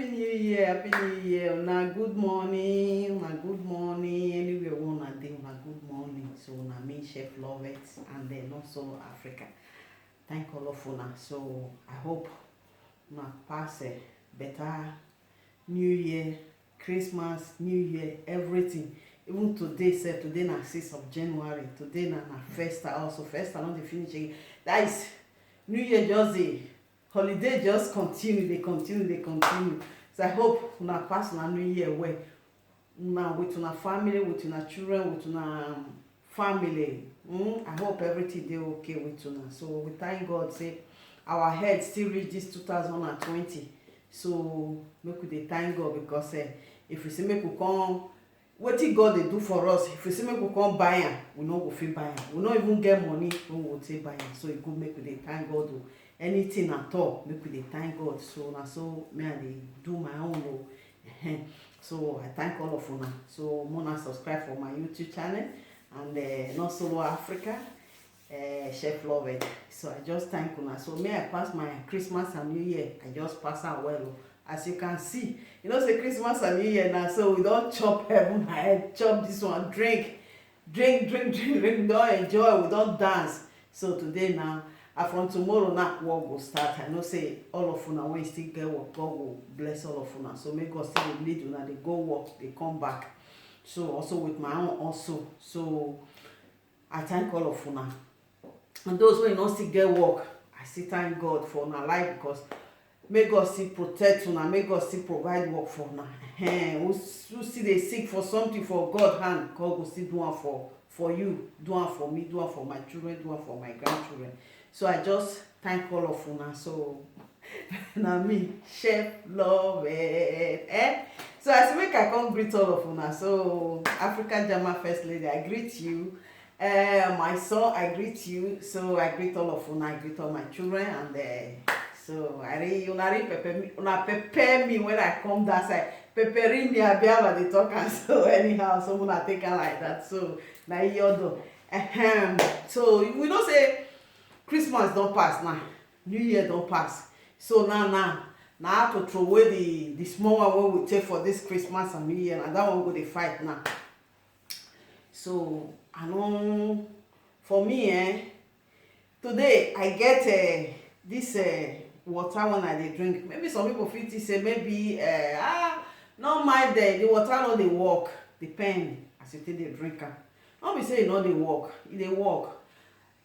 Happy New Year. Now, good morning. Good morning. Anywhere one and day, good morning. So, now me, Chef Lovett, and then also Africa. Thank all of you. So, I hope now pass a better New Year, Christmas, New Year, everything. Even today, today na 6th of January. Today na Festa also. Festa not the finish again. That is New Year just the holiday just continue. They continue. So I hope una pass una New Year well. Una with una family, with una children, with una family. I hope everything dey okay with una. So we thank God say our head still reach this 2020. So make we dey thank God because if we say make we come wetin God dey do for us, if we say make we come buy am, we no go fit buy am. We no even get money when we go take buy am. So e good make we dey thank God o. Anything at all, make we dey thank God. So na so me I dey do my own o. So I thank all of una. So una subscribe for my YouTube channel and Not Solo Africa, Chef Lovett. So I just thank una. So me I pass my Christmas and New Year. I just pass am well o. As you can see, you know say Christmas and New Year now, so we don chop heaven head, chop this one, drink, we don enjoy, we don dance. So today now, and from tomorrow now work go start. I know say all of una wey still get work, God will bless all of una. So make God still dey lead una, dey go work, dey come back. So also with my own also. So I thank all of una. And those wey no still get work, I still thank God for una life because may God still protect una, may God still provide work for una. Who still dey seek for something for God hand, God go still do am for you, do am for me, do am for my children, do am for my grandchildren. So I just thank all of una. So na me, Chef Lovett. So I say make I come greet all of una. So African German First Lady, I greet you. My son, I greet you. So I greet all of una, I greet all my children and so una prepare me when I come that side. Preparing me abiaba dey talk am so anyhow. So una take am like that. So na yodo. So we know say Christmas don pass now. New Year don pass. So now how to throw away the small one wey we take for this Christmas and New Year, and that one go dey fight now. So I know for me today I get this water when I dey drink. Maybe some people fit say maybe no mind the water no dey work. Depend as you take dey drink am. No be say e no dey work, e dey work.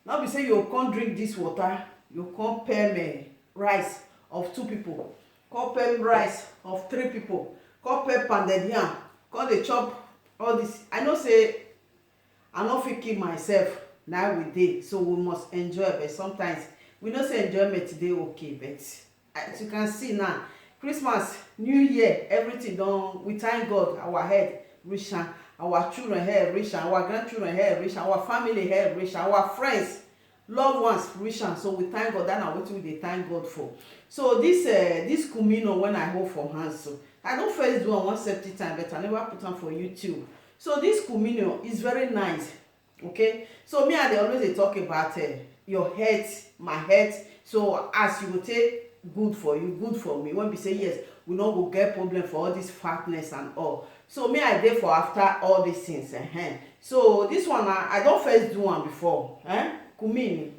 No be say you come drink this water, you come pair rice of 2 people, come pair rice of 3 people, come pair pounded yam, come dey chop all this. I know say I no fit keep myself na we dey, so we must enjoy. But sometimes we know say enjoyment dey okay, but as you can see now, Christmas, New Year, everything don, we thank God our head reach am, our children head reach am, our grandchildren head reach am, our family head reach am, our friends, loved ones reach am. So we thank God. That na wetin we dey thank God for. So this communion when I hold for hands, so I don first do am one safety time, but I never put am for YouTube. So this communion is very nice. Okay, so me I dey always dey talk about your health, my health. So as you go take good for you, good for me, when we say yes, we no go get problem for all this fatness and all. So me I dey for after all these things. So this one I don first do am before. Cumini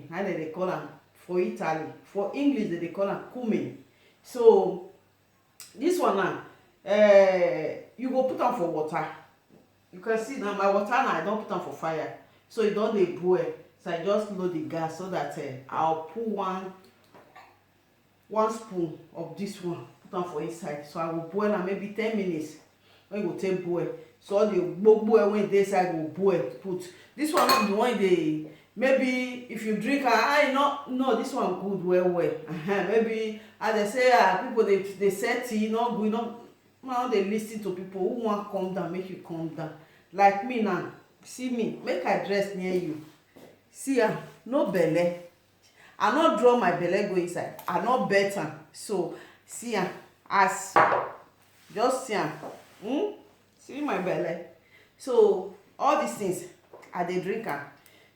how they call am for Italy. For English they call am cumin. So this one now you go put am for water. You can see now my water now I don put am for fire, so e don dey boil. So I just load the gas so that I'll put one spoon of this one, put am for inside. So I will boil am maybe 10 minutes. When you go take boil, so all the gbogbo wey dey inside go boil. Put this one not the one dey, maybe if you drink no this one good well. Maybe as they say people they say tea no good, no dey lis ten to people who want calm down. Make you calm down. Like me now, see me, make I dress near you. See no belle. I no draw my belle go inside, I no bet am. So see as just see see my belle. So all these things I dey drink am.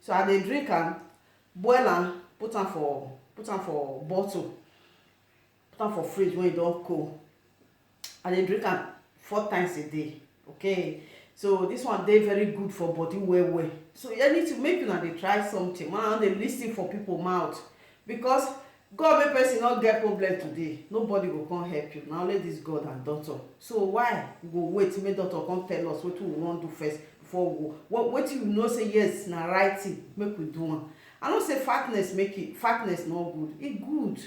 So I dey drink am, boil am, put am for bottle. put am for fridge when e don cold. I dey drink am 4 times a day. Okay, so this one dey very good for body well well. So anything, make una dey try something, una no dey lis ten for people mouth, because God make person no get problem today, nobody go come help you, na only this God and doctor. So why you go wait make doctor come tell us wetin we wan do first before we go? Wetin you know say yes na right thing, make we do am. I know say fatness no good, e good,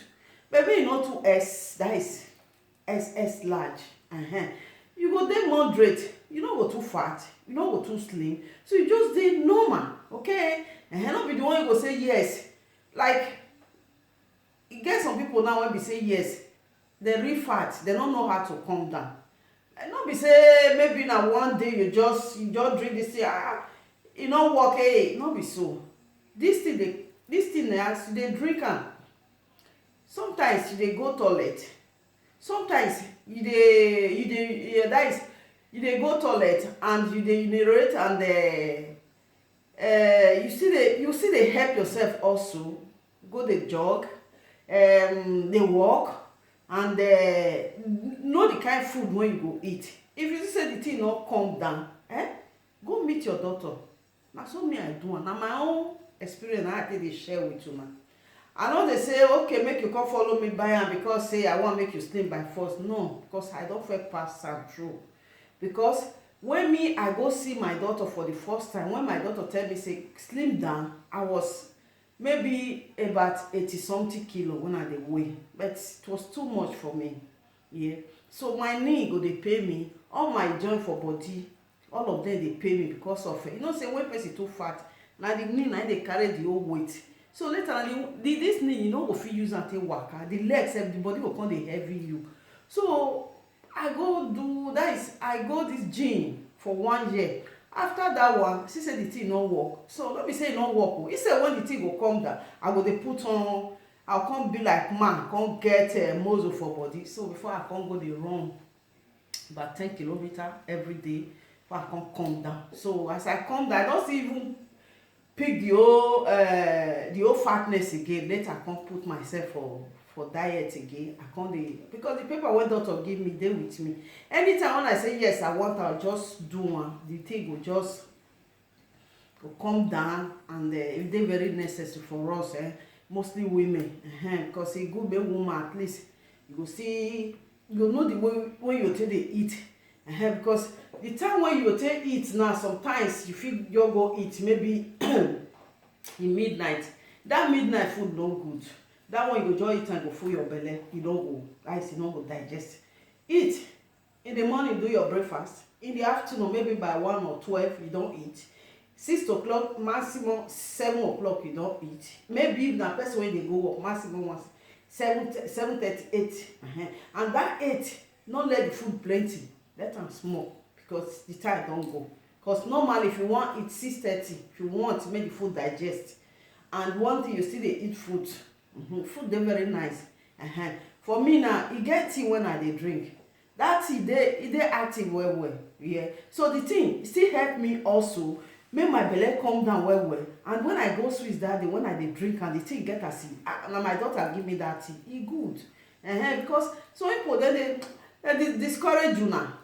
but make e no too that is SS large. You go dey moderate, you no go too fat, you no go too slim, so you just dey normal. Okay, no be the one you go say yes. Like, e get some people now wey be say yes, dem real fat, dem no know how to calm down. And no be say maybe na one day you just drink this thing, e no work. No be so. This thing as you dey drink am, sometimes you dey go toilet, sometimes you dey go toilet and you dey urinate, and you still dey help yourself also go dey jog, dey walk, and know the kind food wey you go eat. If you see say the thing no calm down, go meet your doctor. Na so me I do am, na my own experience na I take dey share with una. I no dey say okay make you come follow me buy am because say I wan make you slim by force. No, because I don first pass am through. Because when me I go see my doctor for the first time, when my doctor tell me say slim down, I was maybe about 80 something kilo when I dey weigh, but it was too much for me. Yeah, so my knee go dey pain me, all my joint for body, all of them dey pain me because of you know say when person too fat, na the knee na dey carry the whole weight. So later this knee you no go fit use am take waka, the legs sef, the body go come dey heavy you. So I go this gym for 1 year. After that one, see say the thing no work. So no be say e no work. He said when the thing go come down, I go dey put on, I'll come be like man, come get muscle for body. So before I come go dey run about 10 kilometers every day, before I come down. So as I come down, I don't even pick the whole fatness again. Later I come put myself for diet again. I come dey, because the paper wey doctor give me dey with me. Anytime when I say yes I want, I'll just do one. The thing go just go come down, and it dey very necessary for us, mostly women, because e good make woman at least you go see, you go know the way when you take dey eat, because the time when you take eat now, sometimes you fit just go eat maybe in midnight. That midnight food no good. That one you go just eat and go full your belly, you no go, you no go digest. Eat in the morning, do your breakfast. In the afternoon, maybe by 1 or 12 you don't eat. 6 o'clock, maximum 7 o'clock you don't eat. Maybe if na person wey dey go work, maximum once 7:38. And that 8, not let the food plenty, let am small, because the time don go. Because normally if you want eat 6:30, if you want make the food digest, and one thing you still dey eat fruit. Food dey very nice. For me now, e get tea when I dey drink. That tea dey active well well. Yeah, so the thing still help me also make my belly come down well well. And when I go Swiss that day, when I dey drink and the thing get as na my daughter give me that tea, e good. Because some people they discourage you now.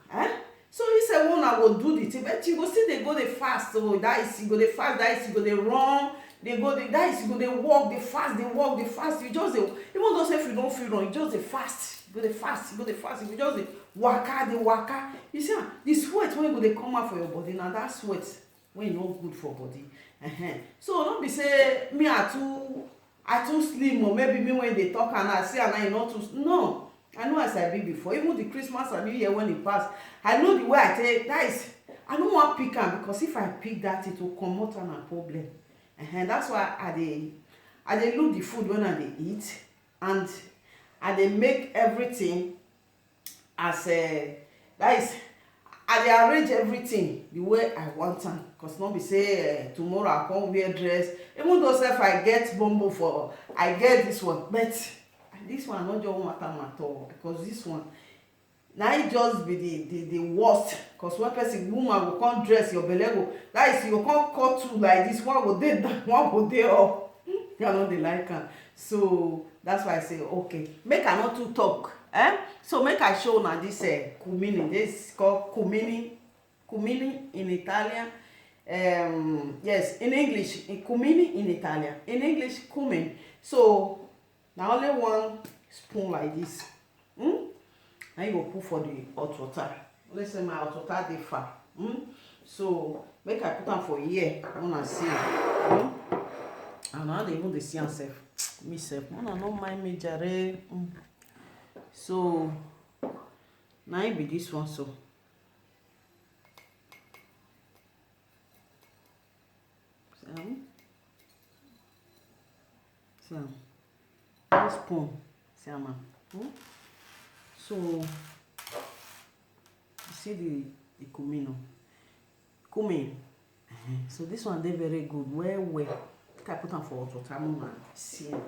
So he said una go do the thing, but you go still dey go dey fast. So that is, you go dey fast, that is, you go dey run, they go dey, that is, you go dey walk, dey fast, dey walk, dey fast. You just dey, even though say if you don't feel wrong, you just dey fast. You go dey fast, you go dey fast. You just dey waka, dey waka. You see the sweat when you go dey come out for your body, now that sweat when e no good for body. So don't be say me I too slim, or maybe me when they talk and I see and I not too, no. I know as I be before. Even the Christmas I be here when it pass, I know the way I take that is, I don't want pick am, because if I pick that, it will come out and a problem. That's why I dey look the food when I dey eat, and I dey make everything as that is, I dey arrange everything the way I want am. Because not be say tomorrow I come wear dress, even though if I get bumbo for, I get this one, but this one not just matter at all, because this one now it just be the worst. Because one person, woman will come dress your belly go, that is, you come cut through like this, one go dey down, one go dey up. I no dey like am. So that's why I say okay, make I not too talk. So make I show una this cumini. This is called cumini. Cumini in Italian. Yes, in English, cumini in Italian. In English, cumin. So now only one spoon like this. Now you go put for the hot water. Let's say my hot water dey far. So make I put am for here. Una see am. And now they even dey see am sef. Me sef, una no mind me jare. So now it be this one so. See am. One spoon. See am. So you see the cumin. Cumin. So this one dey very good. Well. Make I put am for hot water. Mama see am.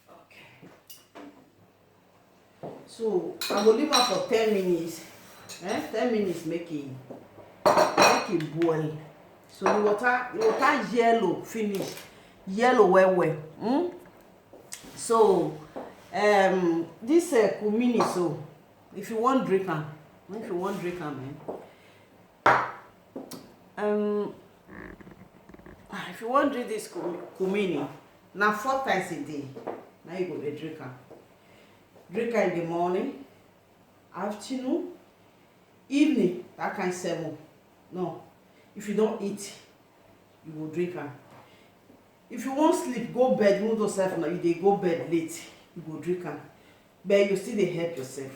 Okay. So I go leave am for 10 minutes. 10 minutes make it boil. So the water yellow finish. Yellow well. So this cumini, so if you want drink am, if you want drink this cumini, na 4 times a day. Now you go dey drink am. Drink am in the morning, afternoon, evening, that kind 7. No, if you don't eat, you go drink am. If you wan sleep, go bed. Even though sef na you dey go bed late, you go drink am. But you still dey help yourself.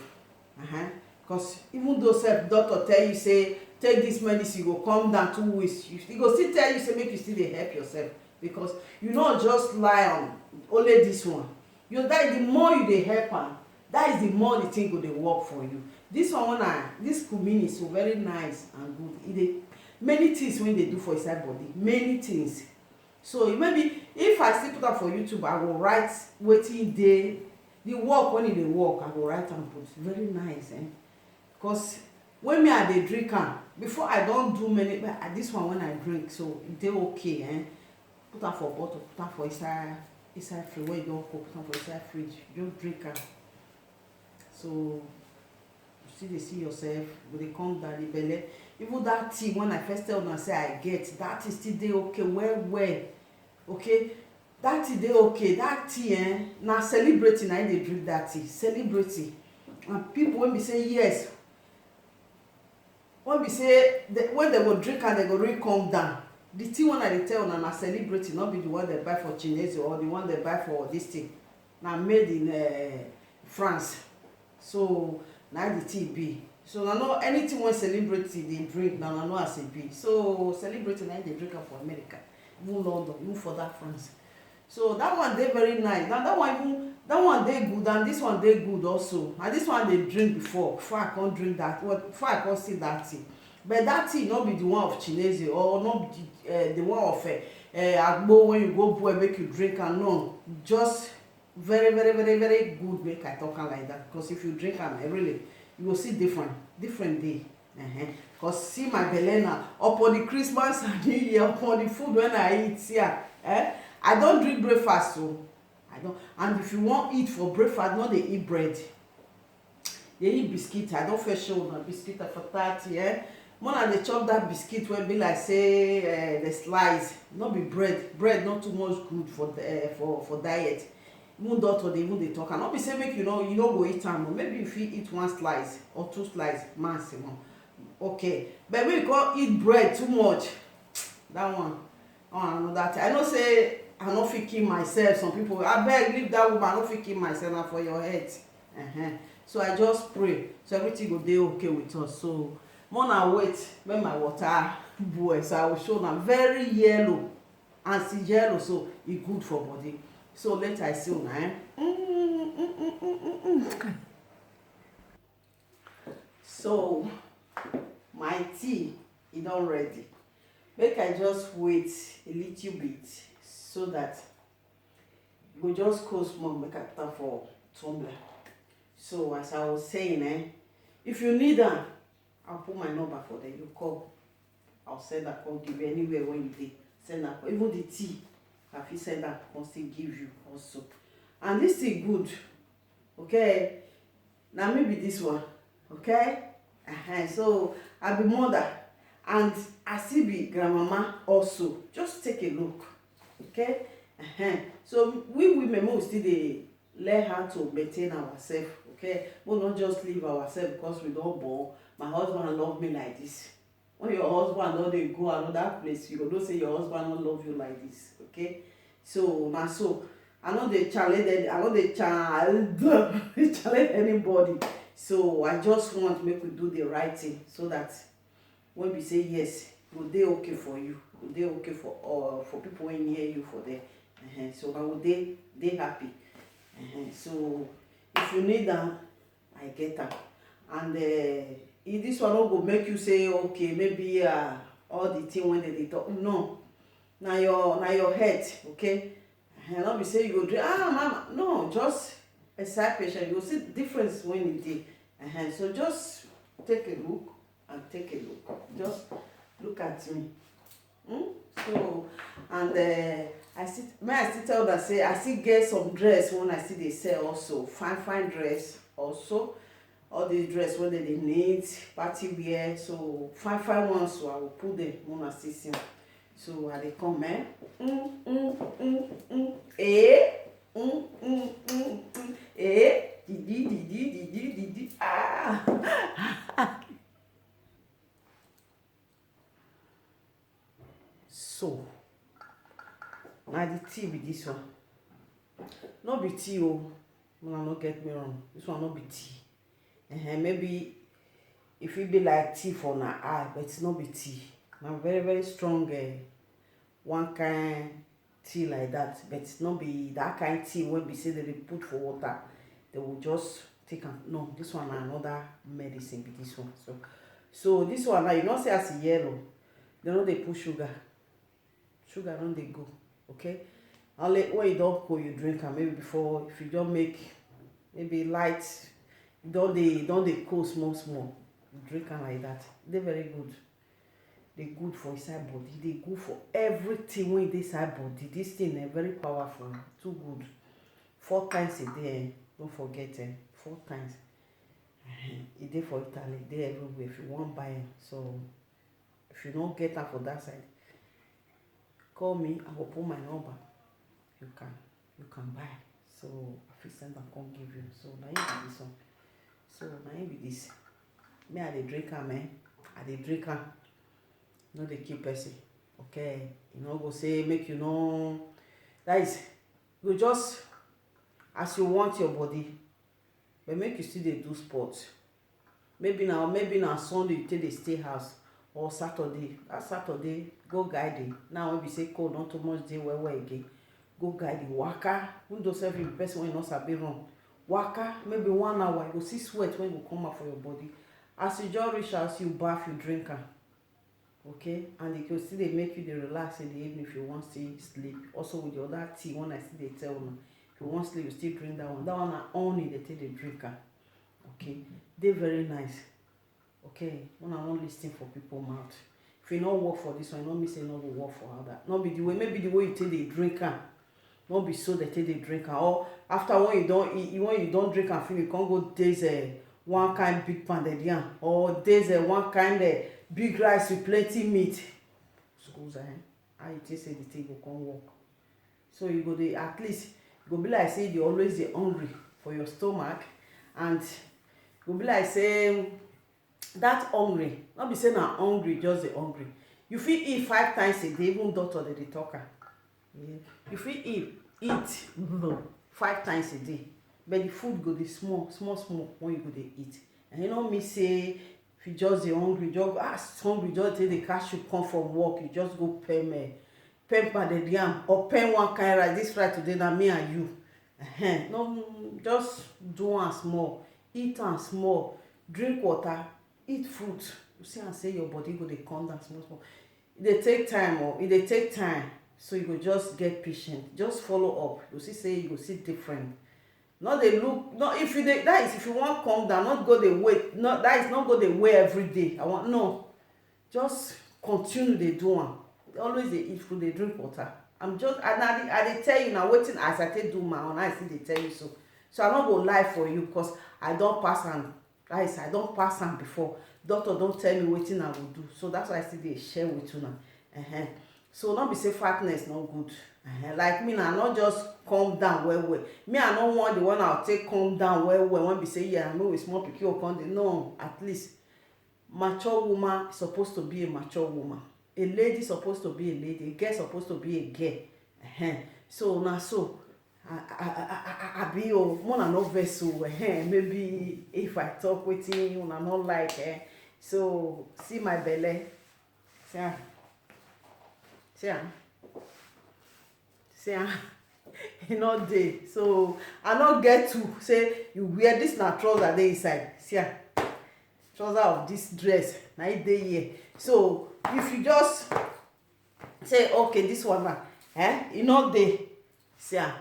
Because even though sef doctor tell you say take this medicine, you go come down 2 weeks, he go still tell you say make you still dey help yourself, because you no just lie on only this one. The more you dey help am, that is the more the thing go dey work for you. This one this cumini is so very nice and good. E dey many things wey dey do for inside body, many things. So maybe if I still put am for YouTube, I go write wetin dey the work when e dey work. I go write am put. Very nice. Because when me I dey drink am, before I don do many, but this one when I drink, so e dey okay. Put am for bottle, put am for inside fridge. When you don cook, put am for inside fridge, just drink am. So you still dey see yourself, go dey come down the belle. Even that tea, when I first tell una say I get, that tea still dey okay well. Okay, that tea dey okay. That tea na celebrity na dey drink that tea. Celebrity. And people when be say yes, when be say when they go drink and they go really calm down. The tea one I dey tell una na celebrity, not be the one they buy for Chinese or the one they buy for this thing. Na made in France. So now the tea be. So na no anything when celebrity they drink now, na no as e be. So celebrity na dey drink am for America, even London, even for that France. So that one dey very nice. Now that one dey good, and this one dey good also. And this one dey drink before I can't drink that. Before I can't see that tea. But that tea not be the one of Chinese or not the one of agbo when you go boil make you drink am. No, just very good make I talk am like that. Because if you drink am really, you will see different day. Because see my belle now upon the Christmas and New Year, upon the food when I eat here. I don't drink breakfast, so I don't. And if you want eat for breakfast, no dey eat bread. They eat biscuit. I don't first show una biscuit for 30. More than they chop that biscuit will be like say the slice, not be bread. Bread not too much good for diet. Even doctor they talk, and not be say make you know go eat am. Maybe if you eat 1 slice or 2 slices maximum. Okay, but when you can't eat bread too much, that one. Oh, I know that. I know say I no fit kill myself. Some people, I beg leave that woman. I no fit kill myself now for your head. So I just pray so everything go dey okay with us. So more na wait when my water boil, so I will show now very yellow, and see yellow, so e good for body. So later I see una. So my tea e don ready. Make I just wait a little bit so that you go just cool small. Make I put am for tumbler. So as I was saying, if you need am, I'll put my number for them. You call, I'll send a call, give you anywhere when you dey. Send a call. Even the tea, I fit send am come still give you also. And this thing good, okay? Na me be this one, okay? So I be mother and I still be grandmama also. Just take a look, okay? So we women we still dey learn how to maintain ourselves, okay? We not just leave ourselves because we don born. My husband love me like this. When your husband don dey go another place, you go know say your husband no love you like this, okay? So na so I no dey challenge any, I no dey challenge anybody. So I just want make we do the right thing so that when we say yes, go dey okay for you, go dey okay for people wey near you for there. So I go dey happy. So if you need am, I get am. And if this one no go make you say okay, maybe all the thing when they talk, no, na your head, okay? No be say you go drink mama, no, just a side patient, you go see difference when e dey. So just take a look and take a look, just look at me. So and I still tell that say I still get some dress when I see they sell also, fine dress also. All these dress when they need party wear, so fine ones, so I will put them when I see them. So I dey come didi So na the tea be this one. No be tea oh, una no get me wrong, this one no be tea. Maybe if it be like tea for na eye, but it's not be tea. Na very strong one kind tea like that, but it's not be that kind tea wey be say they dey put for water, they will just take am. No, this one na another medicine be this one. So this one now, you know say as e yellow, they no dey put sugar no dey go, okay? Only when you don cold, you drink am. Maybe before, if you just make maybe light, don dey cold small, you drink am like that. Dey very good. Dey good for inside body, dey good for everything wey dey inside body. This thing very powerful, too good. 4 times a day, don't forget 4 times. E dey for Italy, dey everywhere if you wan buy am. So if you don't get am for that side, call me, I will put my number. You can buy. So I fit send am come give you. So na im be this one. So na im be this. Me I dey drink am I dey drink am. No dey kill person, okay? You no go say make you no, that is, you just as you want your body, but make you still dey do sports. Maybe na Sunday you take dey stay house, or Saturday. That Saturday go guide it. Now when we say cold not too much dey well again, go guide it, waka. Even though sef you be person wey no sabi run, waka maybe 1 hour, you go see sweat when go come out for your body. As you just reach house, you baff, you drink am, okay? And it go still dey make you dey relax in the evening if you wan still sleep. Also with the other tea, when I still dey tell una, if you wan sleep, you still drink that one. That one na honey dey take dey drink am, okay? Dey very nice, okay? Una no lis ten for people mouth. If e no work for this one, e no mean say e no go work for other. No be the way, maybe the way you take dey drink am, no be so dey take dey drink am. Or after when you don eat, when you don drink am finish, you come go taste one kind big pounded yam, or taste one kind big rice with plenty meat. Suppose how you think say the thing go come work? So you go dey, at least e go be like say you always dey hungry for your stomach, and e go be like say that hungry, no be say na hungry, just dey hungry. You fit eat 5 times a day, even doctor dey talk am. You fit eat 5 times a day, but the food go dey small when you go dey eat. And you no mean say if you just dey hungry, just take dey catch you come from work, you just go pen pounded yam or pen one kind rice. This rice today na me and you. No, just do am small, eat am small, drink water, eat fruit. You see am say your body go dey come down small. E dey take time, so you go just get patient, just follow up. You see say you go see different. No dey look, no, if you dey, that is if you wan come down, not go dey wait, no, that is not go dey wait every day. Just continue dey do am. always dey eat food, dey drink water. I'm just, and I dey tell you na wetin as I take do my own, I still dey tell you so. So I no go lie for you, because I don pass am. That is, I don pass am before. Doctor don tell me wetin I go do, so that's why I still dey share with una. So no be say fatness no good. Like me na, I no just calm down well well. Me, I no want the one I'll take calm down well well when be say, yeah, I know a small pikin go come dey. No, at least mature woman suppose to be a mature woman. A lady suppose to be a lady. A girl suppose to be a girl. So na so I be o, una no vex o. Maybe if I talk wetin una no like, so see my belle. See am. See am. See am. E no dey. So I no get to say you wear this, na trouser dey inside. See am. Trouser of this dress na e dey here. So if you just say okay, this one na e no dey. See am.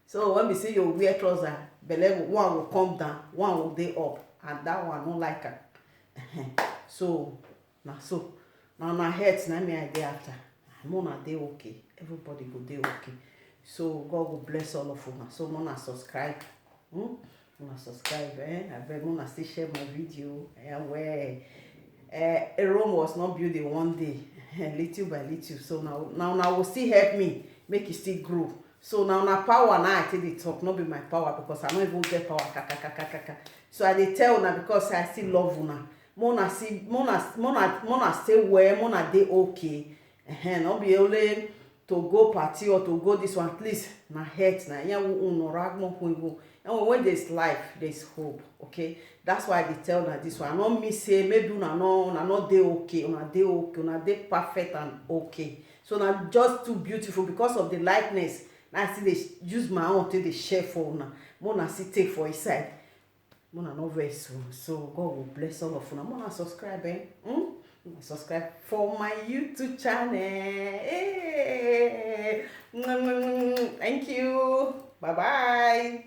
So when we say you wear trouser, belle one will come down, one will dey up, and that one no like am. So na so. Now na health na me I dey after. Una dey okay. Everybody go dey okay. So God will bless all of una. So una subscribe. Una subscribe. I beg una still share my video. Where Rome was not built in one day, little by little. So now will still help me make it still grow. So now na power now I take the talk, not be my power, because I don't even get power. So I dey tell una because I still love una. Mona stay well, mona dey okay. Not be only to go party or to go this one, at least na health na. And when there's life, there's hope. Okay, that's why I dey tell una this one. I no mean say maybe una no dey okay, una dey okay, una dey perfect and okay. So na just too beautiful because of the likeness. Now I still dey use my own take dey share for una. Mona still take for inside. Mona no vex. So God will bless all of una. Mona subscribe, subscribe for my YouTube channel. Hey. Thank you. Bye bye.